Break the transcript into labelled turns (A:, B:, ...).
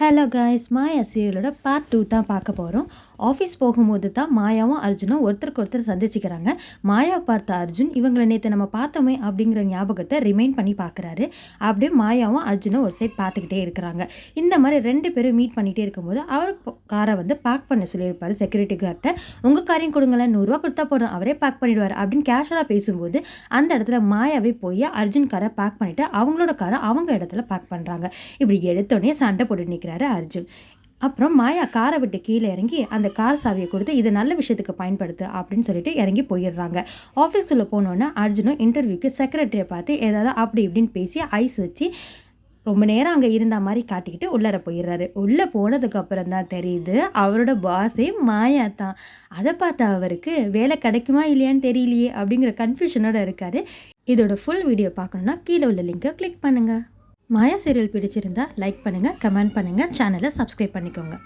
A: Hello guys, மாயா சீரியலோட part 2 தான் பார்க்க போகிறோம். ஆஃபீஸ் போகும்போது தான் மாயாவும் அர்ஜுனும் ஒருத்தருக்கு ஒருத்தர் சந்திச்சுக்கிறாங்க. மாயா பார்த்த அர்ஜுன் இவங்களை நேற்று நம்ம பார்த்தோமே அப்படிங்கிற ஞாபகத்தை ரிமைண்ட் பண்ணி பார்க்குறாரு. அப்படியே மாயாவும் அர்ஜுனும் ஒரு சைட் பார்த்துக்கிட்டே இருக்கிறாங்க. இந்த மாதிரி 2 பேரும் மீட் பண்ணிகிட்டே இருக்கும்போது அவர் காரை பார்க் பண்ண சொல்லியிருப்பார் செக்யூரிட்டி கார்ட்ட. உங்கள் காரையும் கொடுங்களேன், 100 ரூபா கொடுத்தா போதும், அவரே பார்க் பண்ணிடுவார் அப்படின்னு கேஷுவலாக பேசும்போது அந்த இடத்துல மாயாவே போய் அர்ஜுன் காரை பார்க் பண்ணிவிட்டு அவங்களோட காரை அவங்க இடத்துல பார்க் பண்ணுறாங்க. இப்படி எடுத்தோடனே சண்டை போட்டு நிற்கிறாரு அர்ஜுன். அப்புறம் மாயா காரை விட்டு கீழே இறங்கி அந்த கார் சாவியை கொடுத்து இது நல்ல விஷயத்துக்கு பயன்படுத்து அப்படின்னு சொல்லிட்டு இறங்கி போயிடுறாங்க. ஆஃபீஸ்க்குள்ளே போனோன்னே அர்ஜுனும் இன்டர்வியூக்கு செக்ரட்டரியை பார்த்து ஏதாவது அப்படி இப்படின்னு பேசி ஐஸ் வச்சு ரொம்ப நேரம் அங்கே இருந்த மாதிரி காட்டிக்கிட்டு உள்ளார போயிடுறாரு. உள்ளே போனதுக்கப்புறம் தான் தெரியுது அவரோட பாஸே மாயா தான். அதை பார்த்தா அவருக்கு வேலை கிடைக்குமா இல்லையான்னு தெரியலையே அப்படிங்கிற கன்ஃபியூஷனோட இருக்காரு. இதோட ஃபுல் வீடியோ பார்க்கணுன்னா கீழே உள்ள லிங்கை கிளிக் பண்ணுங்கள். மாயா சீரியல் பிடிச்சிருந்தா லைக் பண்ணுங்கள், கமெண்ட் பண்ணுங்கள், சேனலை சப்ஸ்கிரைப் பண்ணிக்கோங்க.